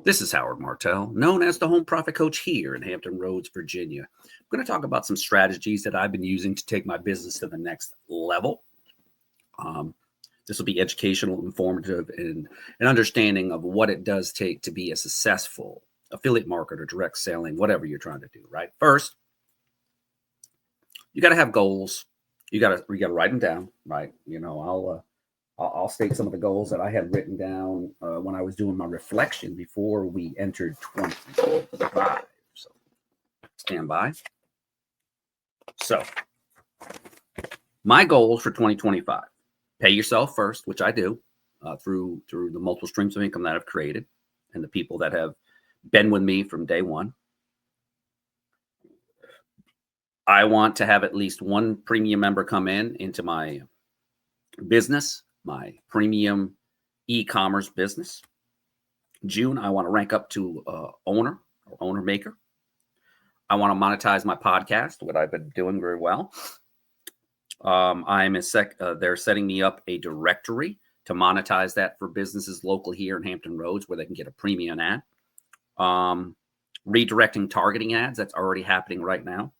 This is Howard Martell, known as the Home Profit Coach here in Hampton Roads, Virginia. I'm going to talk about some strategies that I've been using to take my business to the next level. This will be educational, informative, and an understanding of what it does take to be a successful affiliate marketer, direct selling, whatever you're trying to do, right? First, you got to have goals. You got to write them down, right? I'll state some of the goals that I had written down when I was doing my reflection before we entered 2025. So stand by. So my goals for 2025: pay yourself first, which I do through the multiple streams of income that I've created and the people that have been with me from day one. I want to have at least one premium member come into my business, my premium e-commerce business. June, I want to rank up to owner or owner maker. I want to monetize my podcast, what I've been doing very well. They're setting me up a directory to monetize that for businesses local here in Hampton Roads where they can get a premium ad. Redirecting targeting ads, that's already happening right now.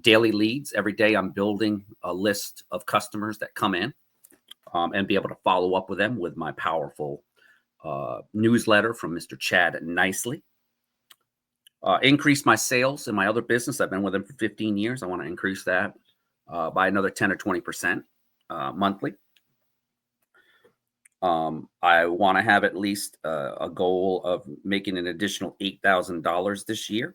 Daily leads. Every day I'm building a list of customers that come in and be able to follow up with them with my powerful newsletter from Mr. Chad Nicely. Increase my sales in my other business. I've been with him for 15 years. I want to increase that by another 10 or 20% monthly. I want to have at least a goal of making an additional $8,000 this year.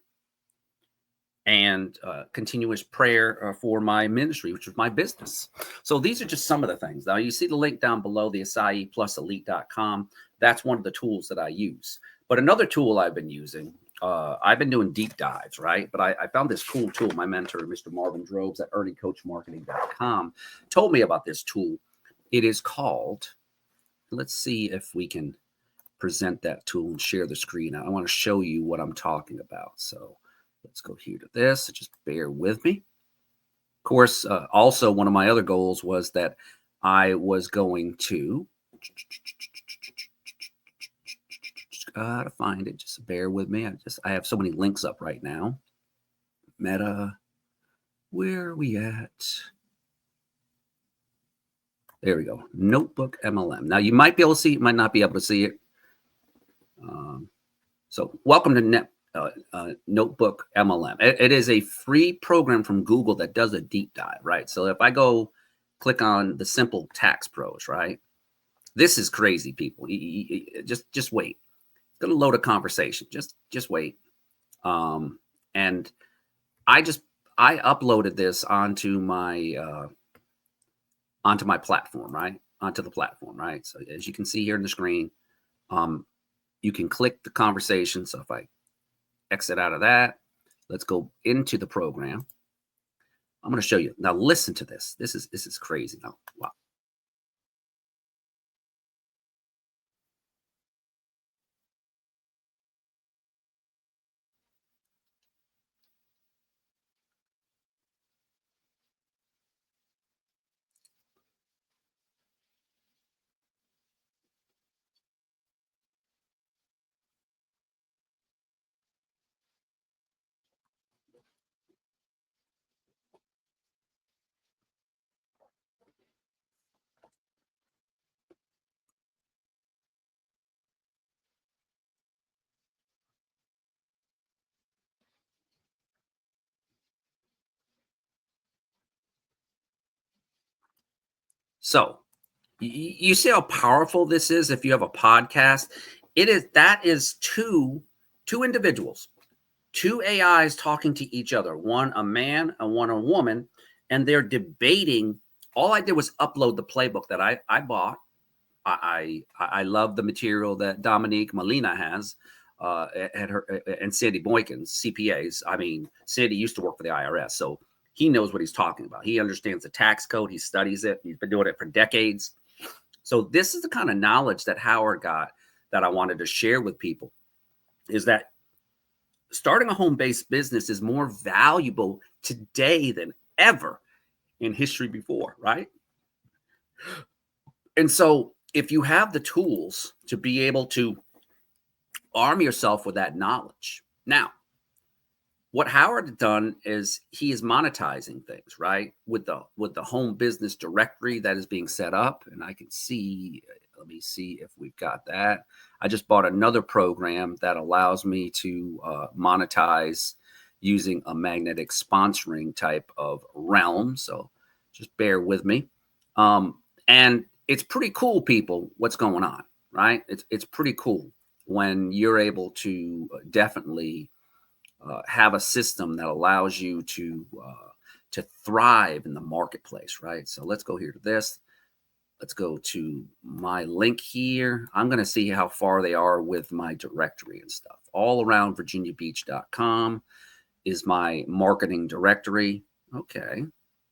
And continuous prayer for my ministry, which is my business. So these are just some of the things. Now, you see the link down below, the AcaiPlusElite.com. That's one of the tools that I use. But another tool I've been using, I've been doing deep dives, right? But I found this cool tool. My mentor, Mr. Marvin Drobes at earningcoachmarketing.com, told me about this tool. It is called, let's see if we can present that tool and share the screen. I want to show you what I'm talking about. So let's go here to this. Just bear with me. Of course, also one of my other goals was that I was going to gotta find it. Just bear with me. I have so many links up right now. Meta, where are we at? There we go. Notebook MLM. Now you might be able to see it, might not be able to see it. So welcome to Notebook MLM. It is a free program from Google that does a deep dive, right? So if I go click on the Simple Tax Pros, right? This is crazy, people. Just wait. It's going to load a conversation. Just wait. And I uploaded this onto my platform, right? Onto the platform, right? So as you can see here on the screen, you can click the conversation. So if I exit out of that, let's go into the program. I'm going to show you. Now listen to this. This is crazy. Now, wow. So you see how powerful this is. If you have a podcast, that is two individuals, two AIs talking to each other, one a man and one a woman, and they're debating. All I did was upload the playbook that I bought. I love the material that Dominique Molina has at her and Sandy Boykins, CPAs. I mean, Sandy used to work for the IRS, so he knows what he's talking about. He understands the tax code. He studies it. He's been doing it for decades. So this is the kind of knowledge that Howard got that I wanted to share with people, is that starting a home-based business is more valuable today than ever in history before, right? And so if you have the tools to be able to arm yourself with that knowledge. Now, what Howard had done is he is monetizing things, right? With the home business directory that is being set up. And I can see, let me see if we've got that. I just bought another program that allows me to monetize using a magnetic sponsoring type of realm. So just bear with me. And it's pretty cool, people, what's going on, right? It's pretty cool when you're able to definitely have a system that allows you to thrive in the marketplace, right? So let's go here to this. Let's go to my link here. I'm going to see how far they are with my directory and stuff. All around virginiabeach.com is my marketing directory. Okay.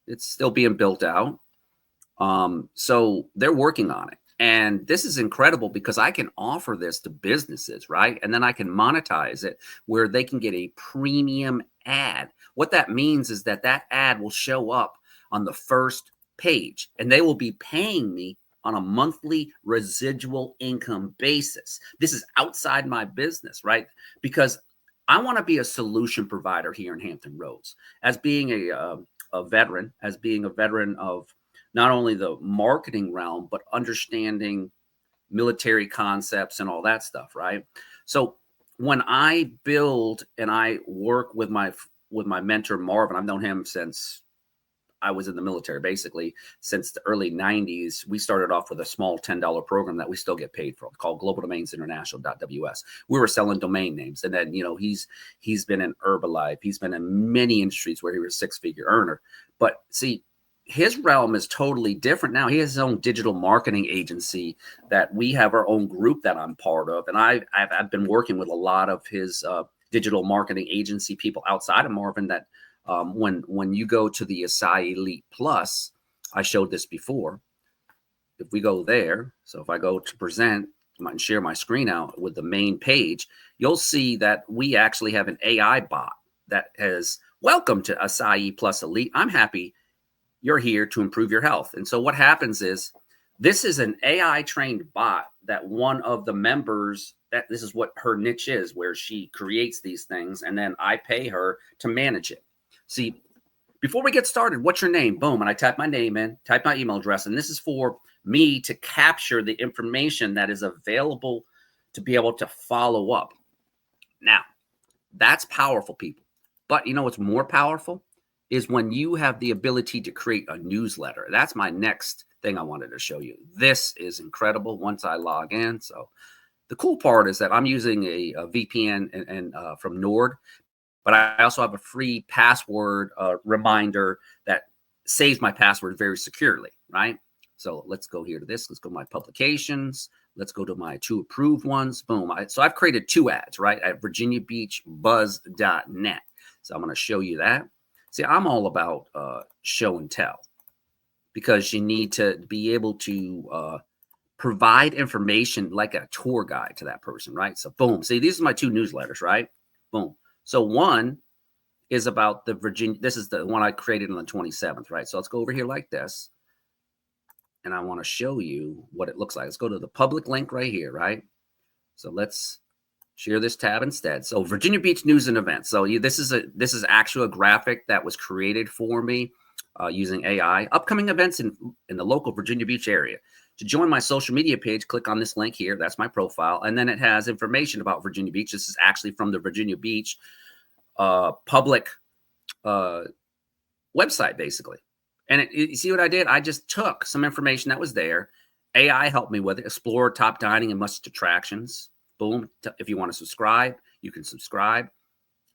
It's still being built out. So they're working on it. And this is incredible because I can offer this to businesses, right? And then I can monetize it where they can get a premium ad. What that means is that that ad will show up on the first page and they will be paying me on a monthly residual income basis. This is outside my business, right? Because I want to be a solution provider here in Hampton Roads. As being a veteran, of not only the marketing realm, but understanding military concepts and all that stuff, right? So when I build and I work with my mentor, Marvin, I've known him since I was in the military, basically since the early 90s. We started off with a small $10 program that we still get paid for called Global Domains International.ws. We were selling domain names. And then, he's been in Herbalife. He's been in many industries where he was a six-figure earner. But see, his realm is totally different now. He has his own digital marketing agency that we have our own group that I'm part of. And I've been working with a lot of his digital marketing agency people outside of Marvin that when you go to the Acai Elite Plus, I showed this before. If we go there, so if I go to present and share my screen out with the main page, you'll see that we actually have an AI bot that has welcome to Acai Plus Elite. I'm happy you're here to improve your health. And so what happens is this is an AI trained bot that one of the members, that this is what her niche is, where she creates these things and then I pay her to manage it. See, before we get started, what's your name? Boom. And I type my name in, type my email address. And this is for me to capture the information that is available to be able to follow up. Now, that's powerful, people. But you know what's more powerful is when you have the ability to create a newsletter. That's my next thing I wanted to show you. This is incredible once I log in. So the cool part is that I'm using a VPN and from Nord, but I also have a free password reminder that saves my password very securely, right? So let's go here to this. Let's go to my publications. Let's go to my 2 approved ones. Boom. So I've created 2 ads, right, at virginiabeachbuzz.net. So I'm going to show you that. See, I'm all about show and tell because you need to be able to provide information like a tour guide to that person, right? So boom. See, these are my 2 newsletters, right? Boom. So one is about the Virginia. This is the one I created on the 27th, right? So let's go over here like this. And I want to show you what it looks like. Let's go to the public link right here, right? So let's share this tab instead. So Virginia Beach news and events. So this is actually a graphic that was created for me using AI. Upcoming events in the local Virginia Beach area. To join my social media page, click on this link here. That's my profile. And then it has information about Virginia Beach. This is actually from the Virginia Beach public website, basically. And you see what I did? I just took some information that was there. AI helped me with it. Explore top dining and must attractions. Boom. If you want to subscribe, you can subscribe.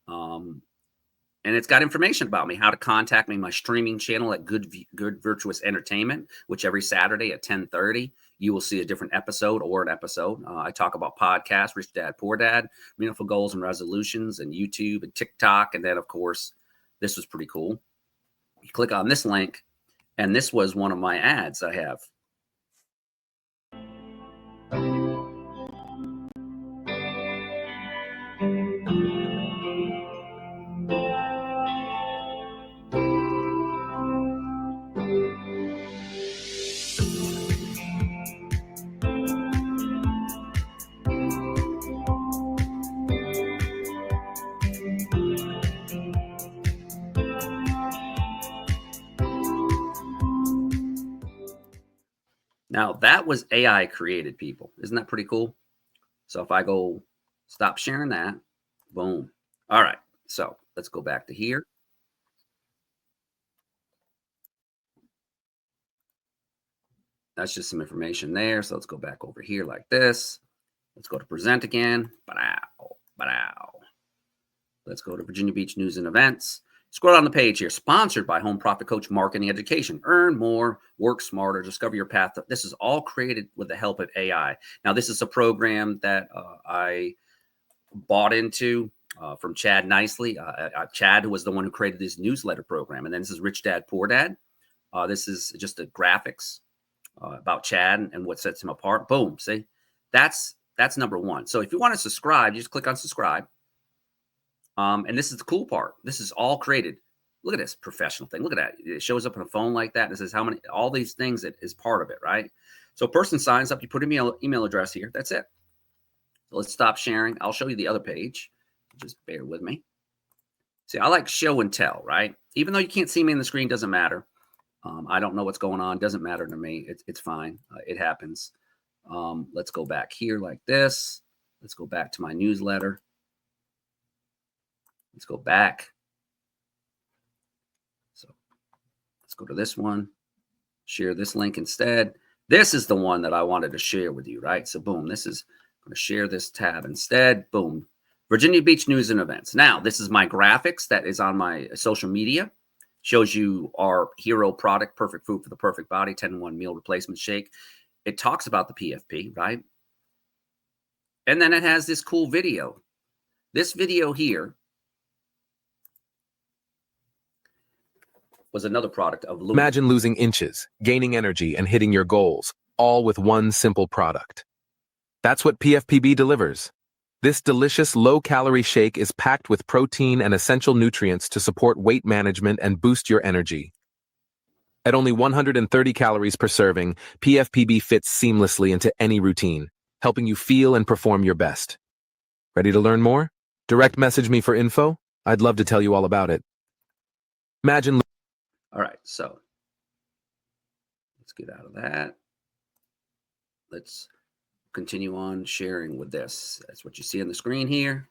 And it's got information about me, how to contact me, my streaming channel at Good Virtuous Entertainment, which every Saturday at 10:30, you will see a different episode or an episode. I talk about podcasts, Rich Dad, Poor Dad, Meaningful Goals and Resolutions, and YouTube and TikTok. And then, of course, this was pretty cool. You click on this link, and this was one of my ads I have. Now that was AI created, people. Isn't that pretty cool? So if I go stop sharing that, boom. All right. So let's go back to here. That's just some information there. So let's go back over here like this. Let's go to present again. Ba-dow, ba-dow. Let's go to Virginia Beach News and Events. Scroll down the page here. Sponsored by Home Profit Coach Marketing Education. Earn more, work smarter, discover your path. This is all created with the help of AI. Now, this is a program that I bought into from Chad Nicely. Chad was the one who created this newsletter program. And then this is Rich Dad, Poor Dad. This is just the graphics about Chad and what sets him apart. Boom. See, that's number one. So if you want to subscribe, you just click on subscribe. And this is the cool part. This is all created. Look at this professional thing. Look at that. It shows up on a phone like that. It says how many, all these things that is part of it, right? So a person signs up, you put an email address here. That's it. So let's stop sharing. I'll show you the other page. Just bear with me. See, I like show and tell, right? Even though you can't see me on the screen, doesn't matter. I don't know what's going on. Doesn't matter to me. It's fine. It happens. Let's go back here like this. Let's go back to my newsletter. Let's go back. So let's go to this one. Share this link instead. This is the one that I wanted to share with you, right? So boom, this is I'm going to share this tab instead. Boom. Virginia Beach News and Events. Now, this is my graphics that is on my social media. Shows you our hero product, Perfect Food for the Perfect Body, 10-in-1 meal replacement shake. It talks about the PFP, right? And then it has this cool video. This video here was another product of Louis. Imagine losing inches, gaining energy, and hitting your goals, all with one simple product. That's what PFPB delivers. This delicious low-calorie shake is packed with protein and essential nutrients to support weight management and boost your energy. At only 130 calories per serving, PFPB fits seamlessly into any routine, helping you feel and perform your best. Ready to learn more? Direct message me for info. I'd love to tell you all about it. Imagine. All right, so let's get out of that. Let's continue on sharing with this. That's what you see on the screen here.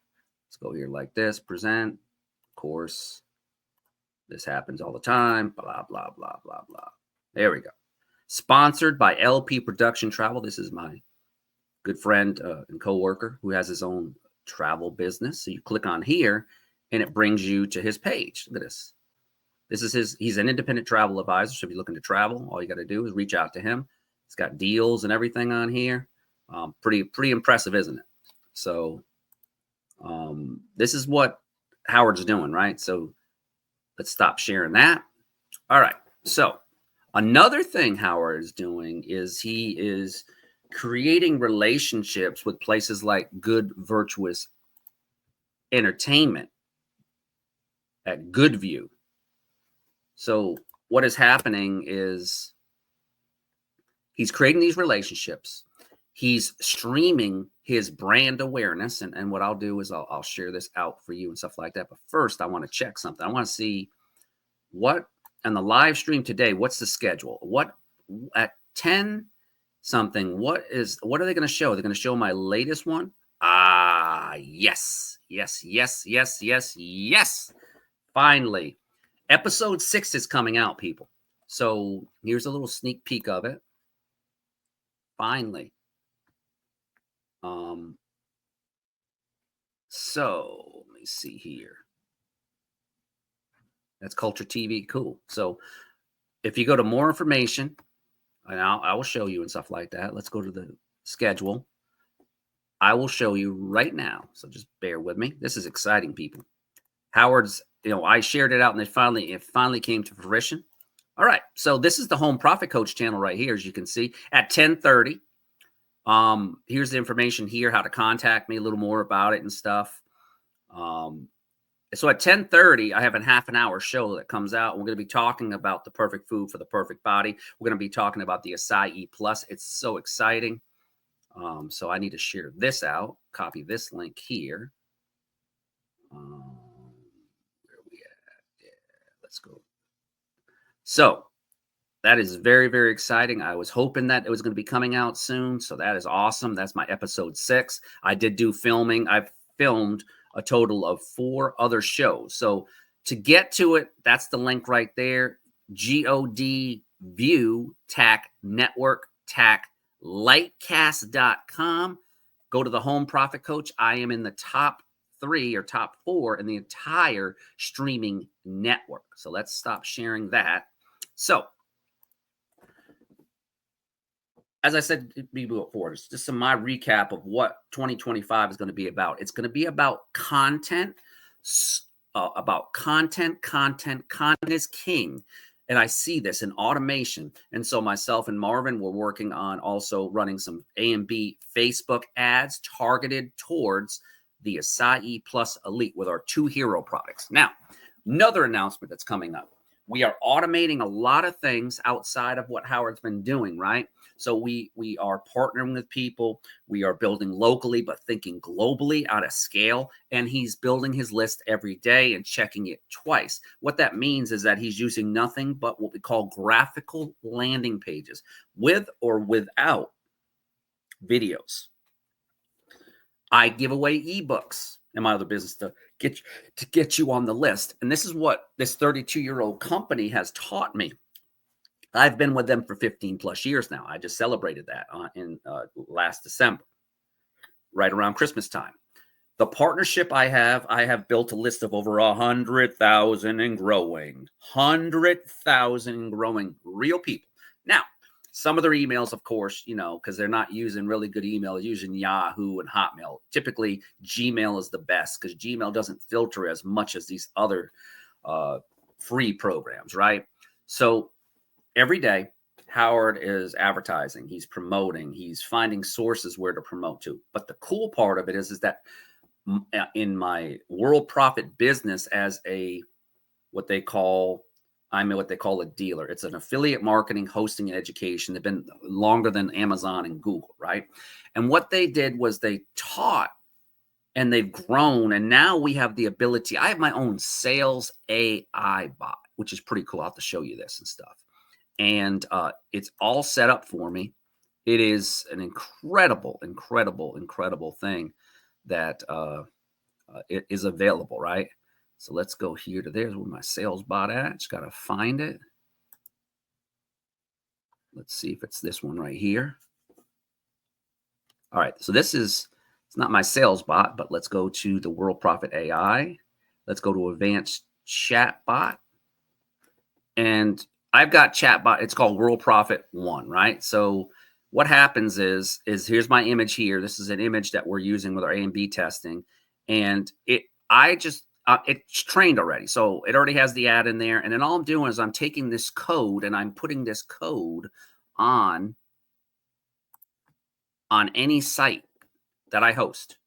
Let's go here like this, present. Of course, this happens all the time. Blah, blah, blah, blah, blah. There we go. Sponsored by LP Production Travel. This is my good friend and coworker who has his own travel business. So you click on here and it brings you to his page. Look at this. This is he's an independent travel advisor. So if you're looking to travel, all you got to do is reach out to him. It's got deals and everything on here. Pretty impressive, isn't it? So this is what Howard's doing, right? So let's stop sharing that. All right. So another thing Howard is doing is he is creating relationships with places like Good Virtuous Entertainment at Goodview. So what is happening is he's creating these relationships. He's streaming his brand awareness. And what I'll do is I'll share this out for you and stuff like that. But first, I want to check something. I want to see what on the live stream today, what's the schedule? What at 10 something, what are they going to show? They're going to show my latest one. Yes. Finally, episode 6 is coming out, people. So here's a little sneak peek of it. Finally. So let me see here. That's Culture TV. Cool. So if you go to more information, and I will show you and stuff like that. Let's go to the schedule. I will show you right now. So just bear with me. This is exciting, people. Howard's, I shared it out and it finally came to fruition. All right. So this is the Home Profit Coach channel right here, as you can see, at 10:30. Here's the information here, how to contact me, a little more about it and stuff. So at 10:30, I have a half an hour show that comes out. We're going to be talking about the perfect food for the perfect body. We're going to be talking about the Acai Plus. It's so exciting. So I need to share this out, copy this link here. Where are we at? Yeah, let's go. So that is very, very exciting. I was hoping that it was going to be coming out soon. So that is awesome. That's my episode 6. I did do filming. I've filmed a total of 4 other shows. So to get to it, that's the link right there. God View TAC Network, TAC Lightcast.com. Go to the Home Profit Coach. I am in the top 3 or top 4 in the entire streaming network. So let's stop sharing that. So, as I said before, it's just my recap of what 2025 is going to be about. It's going to be about content, content is king. And I see this in automation. And so myself and Marvin were working on also running some A and B Facebook ads targeted towards the Acai Plus Elite with our 2 hero products. Now, another announcement that's coming up. We are automating a lot of things outside of what Howard's been doing, right? So we are partnering with people. We are building locally, but thinking globally out of scale. And he's building his list every day and checking it twice. What that means is that he's using nothing but what we call graphical landing pages, with or without videos. I give away ebooks in my other business to get you on the list. And this is what this 32-year-old company has taught me. I've been with them for 15 plus years now. I just celebrated that in last December, right around Christmas time. The partnership I have built a list of over 100,000 and growing, 100,000 and growing real people. Now, some of their emails, of course, because they're not using really good email, they're using Yahoo and Hotmail. Typically, Gmail is the best because Gmail doesn't filter as much as these other free programs, right? So every day, Howard is advertising, he's promoting, he's finding sources where to promote to. But the cool part of it is that in my World Profit business as what they call a dealer. It's an affiliate marketing, hosting, and education. They've been longer than Amazon and Google, right? And what they did was they taught and they've grown. And now we have the ability. I have my own sales AI bot, which is pretty cool. I'll have to show you this and stuff. And it's all set up for me. It is an incredible thing that it is available, right? So let's go here to there's where my sales bot at. Just got to find it. Let's see if it's this one right here. All right. So it's not my sales bot, but let's go to the World Profit AI. Let's go to advanced chat bot. And I've got chat bot. It's called World Profit 1, right? So what happens is here's my image here. This is an image that we're using with our A and B testing. And it's trained already. So it already has the ad in there. And then all I'm doing is I'm taking this code and I'm putting this code on any site that I host.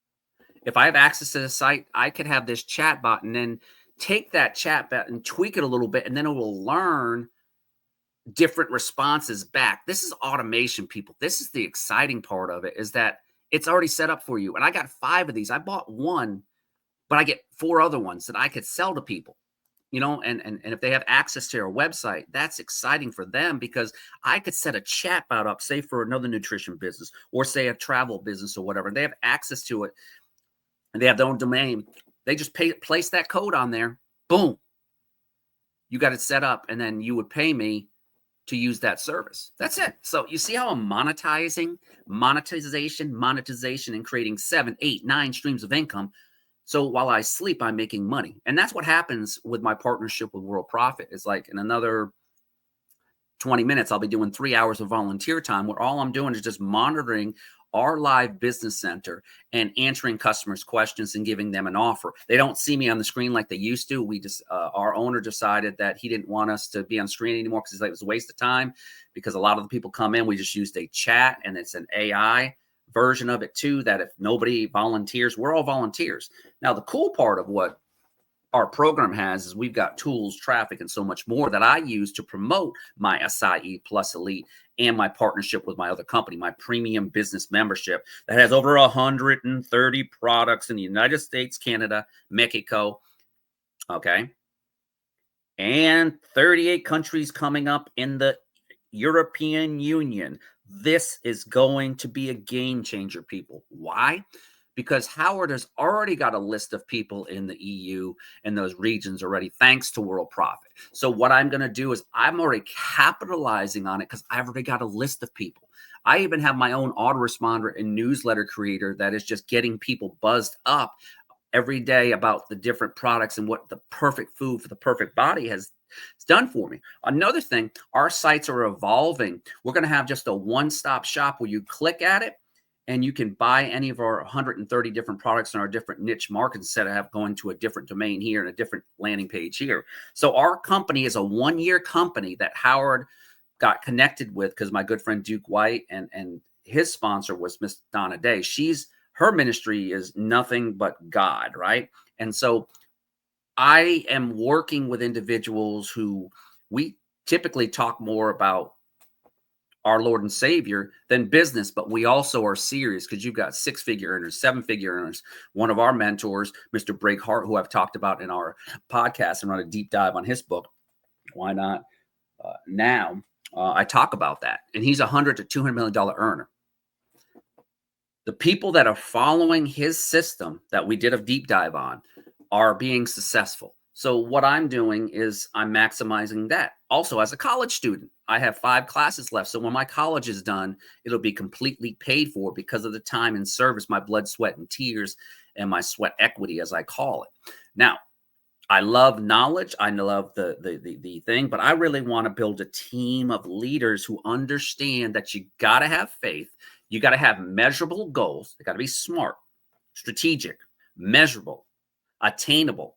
If I have access to the site, I could have this chat bot and then take that chat bot and tweak it a little bit. And then it will learn different responses back. This is automation, people. This is the exciting part of it, is that it's already set up for you. And I got 5 of these. I bought one, but I get 4 other ones that I could sell to people, and if they have access to our website, that's exciting for them because I could set a chat bot up, say for another nutrition business or say a travel business or whatever. They have access to it and they have their own domain. They just place that code on there. Boom. You got it set up, and then you would pay me to use that service. That's it. So you see how I'm monetization, and creating 7, 8, 9 streams of income. So while I sleep, I'm making money. And that's what happens with my partnership with World Profit. It's like in another 20 minutes, I'll be doing 3 hours of volunteer time where all I'm doing is just monitoring our live business center and answering customers' questions and giving them an offer. They don't see me on the screen like they used to. We just, our owner decided that he didn't want us to be on screen anymore because it was a waste of time, because a lot of the people come in, we just used a chat, and it's an AI version of it too, that if nobody volunteers, we're all volunteers. Now, the cool part of what our program has is we've got tools, traffic, and so much more that I use to promote my Acai Plus Elite and my partnership with my other company, my premium business membership that has over 130 products in the United States, Canada, Mexico, okay, and 38 countries coming up in the European Union. This is going to be a game changer, people. Why? Because Howard has already got a list of people in the EU and those regions already, thanks to World Profit. So what I'm going to do is I'm already capitalizing on it because I've already got a list of people. I even have my own autoresponder and newsletter creator that is just getting people buzzed up every day about the different products and what the perfect food for the perfect body has done for me. Another thing, our sites are evolving. We're going to have just a one-stop shop where you click at it and you can buy any of our 130 different products in our different niche markets instead of going to a different domain here and a different landing page here. So our company is a one-year company that Howard got connected with because my good friend Duke White and his sponsor was Miss Donna Day. Her ministry is nothing but God, right? And so I am working with individuals who we typically talk more about our Lord and Savior than business, but we also are serious because you've got 6-figure earners, 7-figure earners. One of our mentors, Mr. Break Hart, who I've talked about in our podcast and run a deep dive on his book, Why Not Now? I talk about that, and he's $100 to $200 million earner. The people that are following his system that we did a deep dive on are being successful. So what I'm doing is I'm maximizing that. Also, as a college student, I have 5 classes left. So when my college is done, it'll be completely paid for because of the time and service, my blood, sweat, and tears, and my sweat equity, as I call it. Now, I love knowledge. I love the thing, but I really want to build a team of leaders who understand that you got to have faith. You got to have measurable goals. They got to be smart, strategic, measurable, attainable.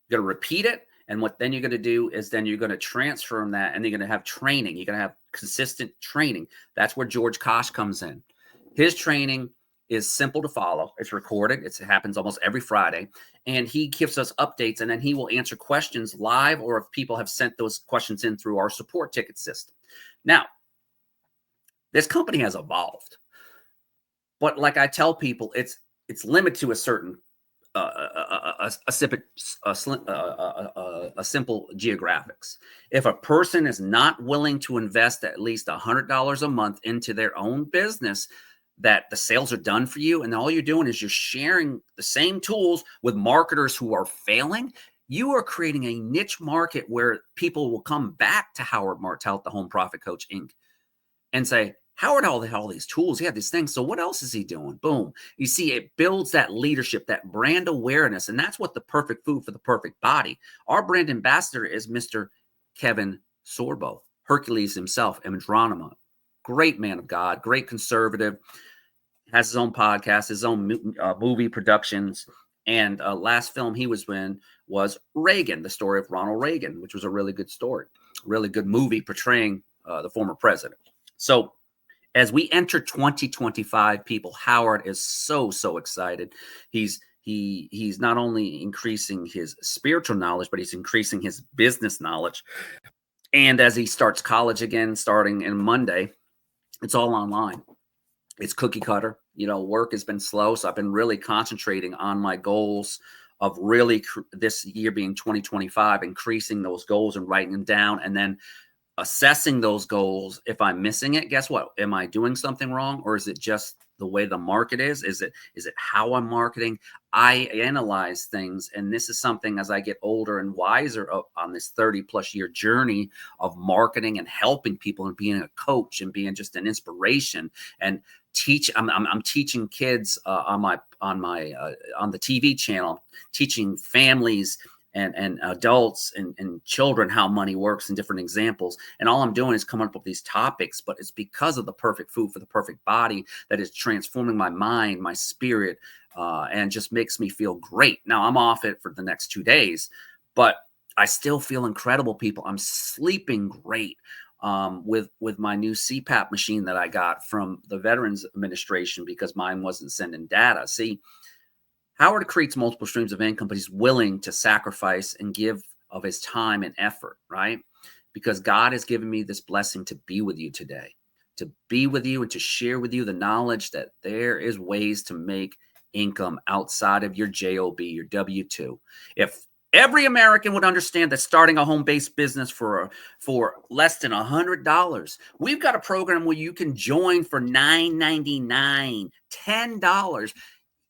You're going to repeat it. And what then you're going to do is then you're going to transform that and you're going to have training. You're going to have consistent training. That's where George Kosh comes in. His training is simple to follow. It's recorded. It happens almost every Friday. And he gives us updates and then he will answer questions live or if people have sent those questions in through our support ticket system. Now, this company has evolved. But like I tell people, it's limited to a certain a simple geographics. If a person is not willing to invest at least $100 a month into their own business, that the sales are done for you, and all you're doing is you're sharing the same tools with marketers who are failing, you are creating a niche market where people will come back to Howard Martell, the Home Profit Coach Inc., and say, Howard had all these tools. He had these things. So what else is he doing? Boom. You see, it builds that leadership, that brand awareness. And that's what the perfect food for the perfect body. Our brand ambassador is Mr. Kevin Sorbo, Hercules himself, Andronima. Great man of God, great conservative, has his own podcast, his own movie productions. And last film he was in was Reagan, the story of Ronald Reagan, which was a really good story, really good movie portraying the former president. So as we enter 2025, people, Howard is so excited. He's not only increasing his spiritual knowledge, but he's increasing his business knowledge. And as he starts college again, starting in Monday, it's all online. It's cookie cutter. Work has been slow. So I've been really concentrating on my goals of really this year being 2025, increasing those goals and writing them down and then assessing those goals. If I'm missing it, guess what? Am I doing something wrong? Or is it just the way the market is? Is it how I'm marketing? I analyze things. And this is something as I get older and wiser on this 30+ year journey of marketing and helping people and being a coach and being just an inspiration and I'm teaching kids on the TV channel, teaching families and adults and children how money works and different examples. And all I'm doing is coming up with these topics, but it's because of the perfect food for the perfect body that is transforming my mind, my spirit, and just makes me feel great. Now I'm off it for the next 2 days, but I still feel incredible, people. I'm sleeping great with my new CPAP machine that I got from the Veterans Administration because mine wasn't sending data. See, Howard creates multiple streams of income, but he's willing to sacrifice and give of his time and effort, right? Because God has given me this blessing to be with you today, to be with you and to share with you the knowledge that there is ways to make income outside of your JOB, your W-2. If Every American would understand that starting a home-based business for less than $100. We've got a program where you can join for $9.99, $10.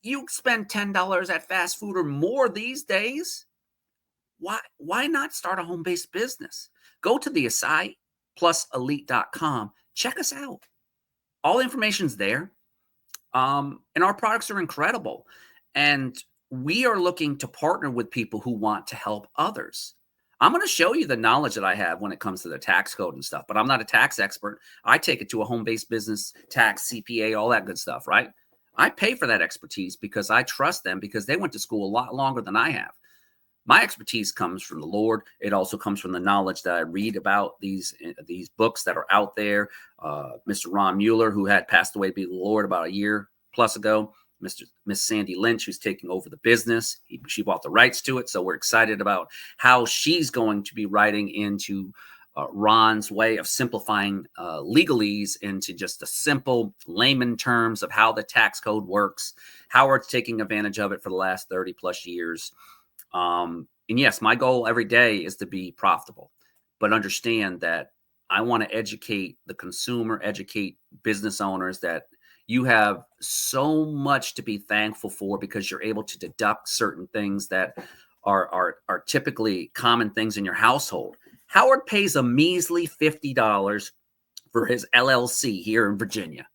You spend $10 at fast food or more these days. Why not start a home-based business? Go to the Asai plus elite.com. Check us out. All the information's there. And our products are incredible. And we are looking to partner with people who want to help others. I'm going to show you the knowledge that I have when it comes to the tax code and stuff, but I'm not a tax expert. I take it to a home-based business, tax, CPA, all that good stuff, right? I pay for that expertise because I trust them because they went to school a lot longer than I have. My expertise comes from the Lord. It also comes from the knowledge that I read about these books that are out there. Mr. Ron Mueller, who had passed away to be the Lord about a year plus ago. Miss Sandy Lynch, who's taking over the business. She bought the rights to it. So we're excited about how she's going to be writing into Ron's way of simplifying legalese into just a simple layman terms of how the tax code works, how we're taking advantage of it for the last 30 plus years. And yes, my goal every day is to be profitable, but understand that I want to educate the consumer, educate business owners that you have so much to be thankful for because you're able to deduct certain things that are typically common things in your household. Howard pays a measly $50 for his LLC here in Virginia.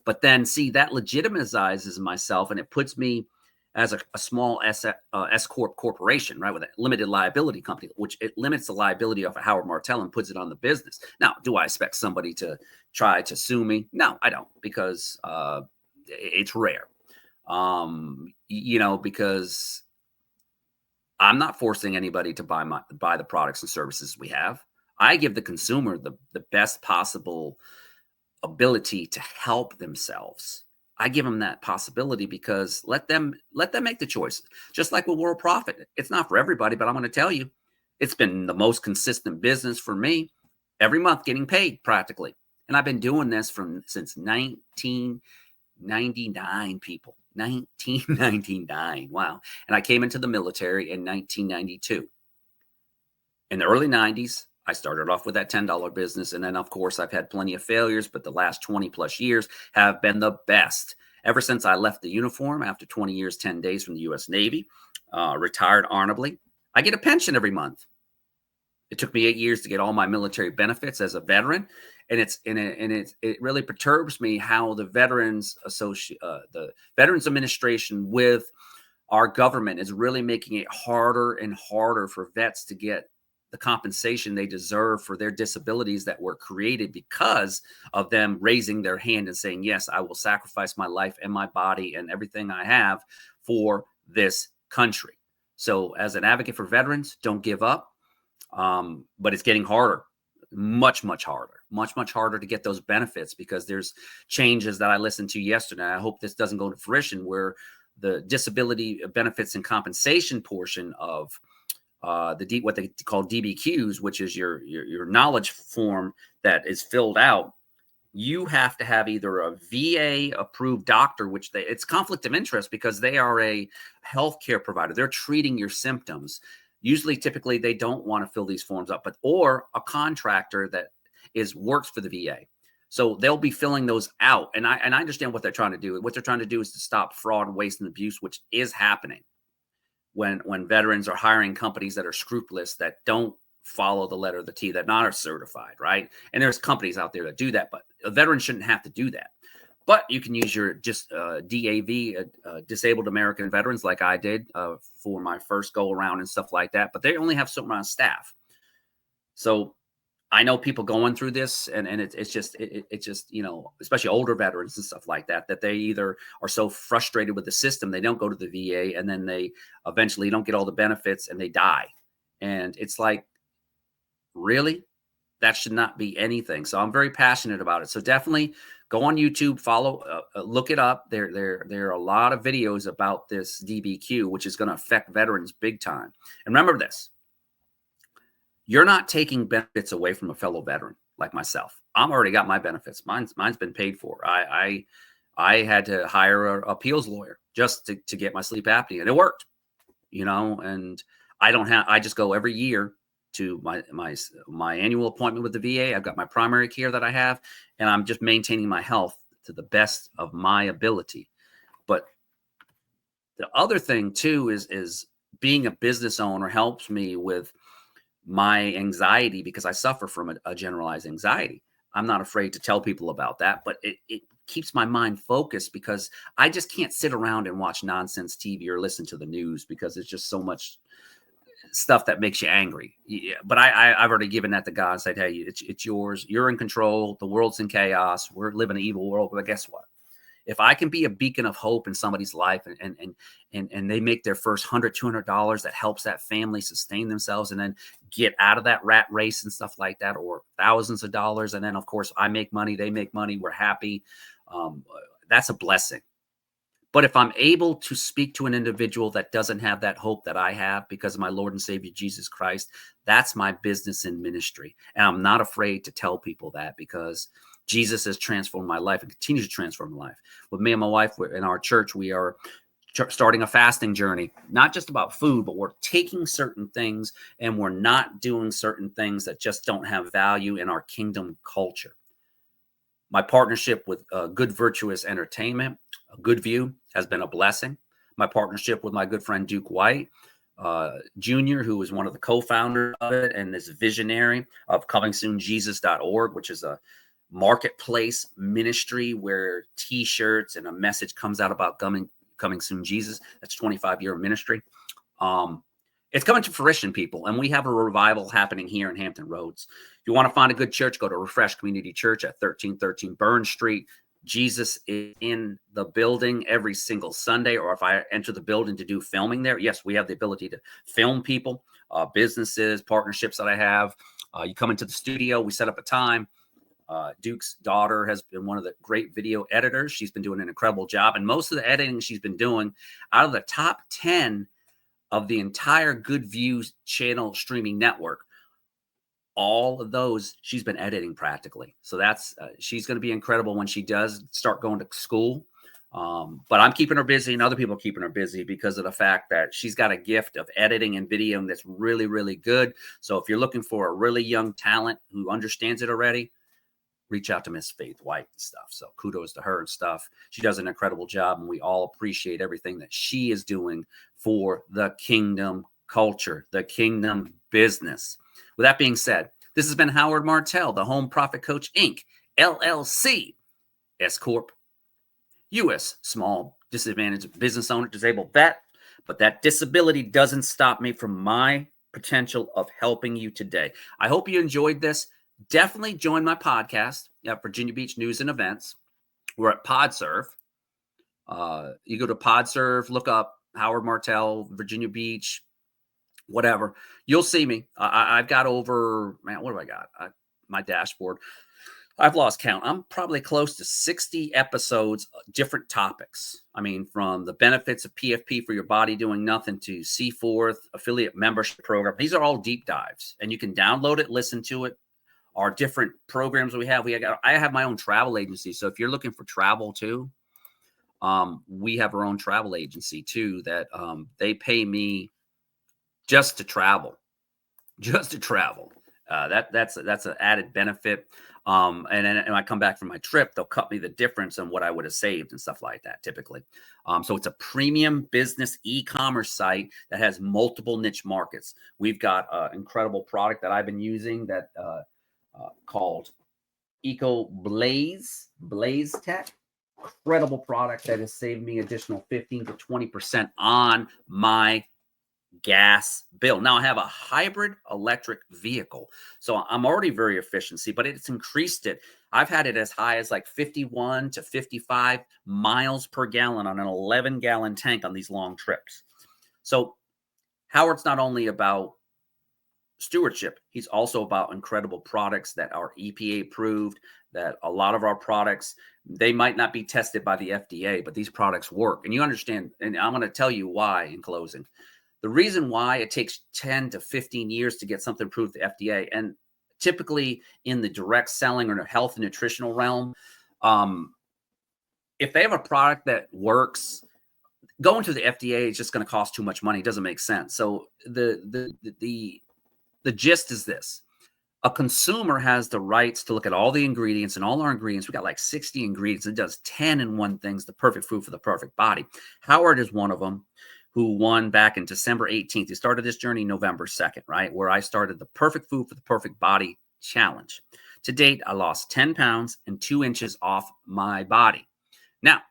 But then, see, that legitimizes myself and it puts me as a small S-Corp corporation, right, with a limited liability company, which it limits the liability of Howard Martell and puts it on the business. Now, do I expect somebody to try to sue me? No, I don't, because it's rare. Because I'm not forcing anybody to buy the products and services we have. I give the consumer the best possible ability to help themselves. I give them that possibility because let them make the choice. Just like with World Profit, it's not for everybody, but I'm going to tell you, it's been the most consistent business for me. Every month, getting paid practically, and I've been doing this since 1999. People, 1999. Wow! And I came into the military in 1992. In the early 90s, I started off with that $10 business. And then, of course, I've had plenty of failures, but the last 20 plus years have been the best. Ever since I left the uniform after 20 years, 10 days from the U.S. Navy, retired honorably, I get a pension every month. It took me 8 years to get all my military benefits as a veteran. And it really perturbs me how the Veterans Administration with our government is really making it harder and harder for vets to get the compensation they deserve for their disabilities that were created because of them raising their hand and saying, yes, I will sacrifice my life and my body and everything I have for this country. So as an advocate for veterans, don't give up. But it's getting harder, much harder to get those benefits because there's changes that I listened to yesterday. I hope this doesn't go to fruition where the disability benefits and compensation portion of what they call DBQs, which is your knowledge form that is filled out. You have to have either a VA approved doctor, which it's conflict of interest because they are a healthcare provider. They're treating your symptoms. Usually, typically, they don't want to fill these forms up, or a contractor that works for the VA. So they'll be filling those out. And I understand what they're trying to do. What they're trying to do is to stop fraud, waste, and abuse, which is happening when veterans are hiring companies that are scrupulous, that don't follow the letter of the T, that not are certified, right? And there's companies out there that do that, but a veteran shouldn't have to do that. But you can use your DAV, Disabled American Veterans, like I did for my first go around and stuff like that. But they only have so much staff. So I know people going through this, and it's just, especially older veterans and stuff like that, that they either are so frustrated with the system, they don't go to the VA, and then they eventually don't get all the benefits and they die. And it's like, really? That should not be anything. So I'm very passionate about it. So definitely go on YouTube, follow, look it up. There are a lot of videos about this DBQ, which is going to affect veterans big time. And remember this. You're not taking benefits away from a fellow veteran like myself. I'm already got my benefits. Mine's been paid for. I had to hire an appeals lawyer just to get my sleep apnea, and it worked, and I just go every year to my annual appointment with the VA. I've got my primary care that I have, and I'm just maintaining my health to the best of my ability. But the other thing too is being a business owner helps me with my anxiety because I suffer from a generalized anxiety. I'm not afraid to tell people about that, but it keeps my mind focused because I just can't sit around and watch nonsense TV or listen to the news because it's just so much stuff that makes you angry. Yeah, but I've already given that to God and said, hey, it's yours. You're in control. The world's in chaos. We're living in an evil world. But guess what? If I can be a beacon of hope in somebody's life and they make their first $100, $200 that helps that family sustain themselves and then get out of that rat race and stuff like that, or thousands of dollars. And then of course I make money, they make money, we're happy. That's a blessing. But if I'm able to speak to an individual that doesn't have that hope that I have because of my Lord and Savior, Jesus Christ, that's my business and ministry. And I'm not afraid to tell people that because Jesus has transformed my life and continues to transform my life. With me and my wife in our church, we are starting a fasting journey, not just about food, but we're taking certain things and we're not doing certain things that just don't have value in our kingdom culture. My partnership with Good Virtuous Entertainment, Good View, has been a blessing. My partnership with my good friend Duke White Jr., who is one of the co-founders of it and is visionary of comingsoonjesus.org, which is a marketplace ministry where T-shirts and a message comes out about coming soon Jesus. That's 25-year ministry. It's coming to fruition, people, and we have a revival happening here in Hampton Roads. If you want to find a good church, go to Refresh Community Church at 1313 Burn Street. Jesus is in the building every single Sunday, or if I enter the building to do filming there, yes, we have the ability to film people, businesses, partnerships that I have. You come into the studio, we set up a time. Duke's daughter has been one of the great video editors. She's been doing an incredible job. And most of the editing she's been doing, out of the top 10 of the entire Good Views channel streaming network, all of those she's been editing practically. So that's she's going to be incredible when she does start going to school. But I'm keeping her busy and other people are keeping her busy because of the fact that she's got a gift of editing and videoing that's really, really good. So if you're looking for a really young talent who understands it already, reach out to Miss Faith White and stuff. So kudos to her and stuff. She does an incredible job, and we all appreciate everything that she is doing for the kingdom culture, the kingdom business. With that being said, this has been Howard Martell, the Home Profit Coach, Inc., LLC, S Corp, U.S. Small Disadvantaged Business Owner, Disabled Vet. But that disability doesn't stop me from my potential of helping you today. I hope you enjoyed this. Definitely join my podcast at Virginia Beach News and Events. We're at PodServe. You go to PodServe, look up Howard Martell, Virginia Beach, whatever. You'll see me. I've got over, man, what have I got? My dashboard. I've lost count. I'm probably close to 60 episodes, different topics. I mean, from the benefits of PFP for your body doing nothing to C4 affiliate membership program. These are all deep dives, and you can download it, listen to it. Our different programs we have. I have my own travel agency. So if you're looking for travel too, we have our own travel agency too that they pay me just to travel, That's an added benefit. And then when I come back from my trip, they'll cut me the difference on what I would have saved and stuff like that typically. So it's a premium business e-commerce site that has multiple niche markets. We've got an incredible product that I've been using that called Eco Blaze Tech. Incredible product that has saved me additional 15 to 20% on my gas bill. Now I have a hybrid electric vehicle, so I'm already very efficiency, but it's increased it. I've had it as high as like 51 to 55 miles per gallon on an 11-gallon tank on these long trips. So Howard's not only about stewardship, he's also about incredible products that are EPA approved, that a lot of our products, they might not be tested by the FDA, but these products work. And you understand, and I'm going to tell you why in closing. The reason why it takes 10 to 15 years to get something approved to FDA, and typically in the direct selling or the health and nutritional realm, if they have a product that works, going to the FDA is just going to cost too much money. It doesn't make sense. So the gist is this. A consumer has the rights to look at all the ingredients, and all our ingredients. We got like 60 ingredients. It does 10 in one things, the perfect food for the perfect body. Howard is one of them who won back in December 18th. He started this journey November 2nd, right? Where I started the perfect food for the perfect body challenge. To date, I lost 10 pounds and 2 inches off my body. Now,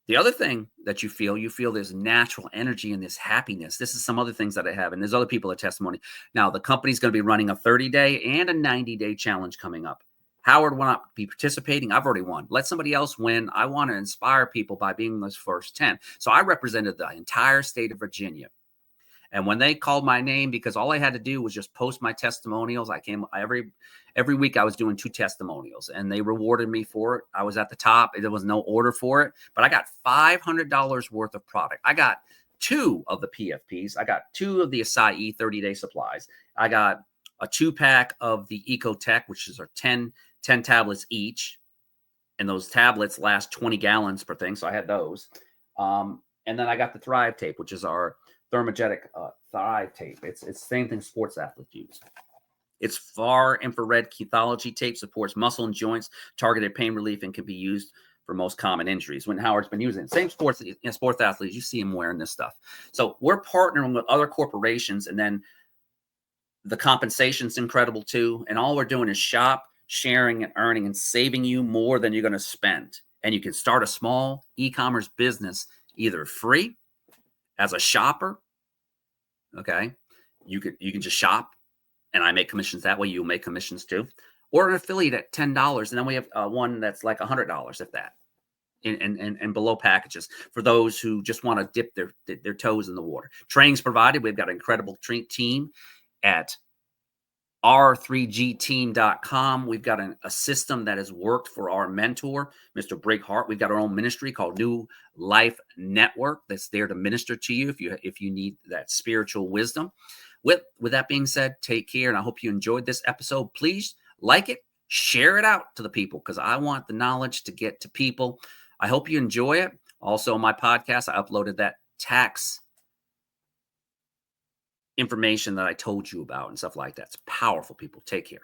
the other thing that you feel this natural energy and this happiness. This is some other things that I have, and there's other people at testimony. Now, the company's going to be running a 30-day and a 90-day challenge coming up. Howard will not be participating. I've already won. Let somebody else win. I want to inspire people by being those first 10. So I represented the entire state of Virginia. And when they called my name, because all I had to do was just post my testimonials, I came every week I was doing 2 testimonials, and they rewarded me for it. I was at the top. There was no order for it, but I got $500 worth of product. I got 2 of the PFPs. I got 2 of the acai 30-day supplies. I got a 2-pack of the Ecotech, which is our 10 tablets each. And those tablets last 20 gallons per thing. So I had those. And then I got the Thrive tape, which is our thermogenic Thrive tape. It's the same thing sports athletes use. Its far infrared pathology tape supports muscle and joints, targeted pain relief, and can be used for most common injuries. When Howard's been using it, same sports athletes, you see him wearing this stuff. So we're partnering with other corporations, and then the compensation's incredible too. And all we're doing is shop, sharing, and earning, and saving you more than you're going to spend. And you can start a small e-commerce business either free as a shopper. Okay, you can just shop, and I make commissions that way. You'll make commissions too, or an affiliate at $10, and then we have one that's like $100, if that, and below packages for those who just want to dip their toes in the water. Training's provided. We've got an incredible team at r3gteam.com. We've got a system that has worked for our mentor, Mr. Brighart. We've got our own ministry called New Life Network that's there to minister to you if you need that spiritual wisdom. With that being said, take care, and I hope you enjoyed this episode. Please like it, share it out to the people, because I want the knowledge to get to people. I hope you enjoy it. Also, my podcast, I uploaded that tax information that I told you about and stuff like that. It's powerful, people. Take care.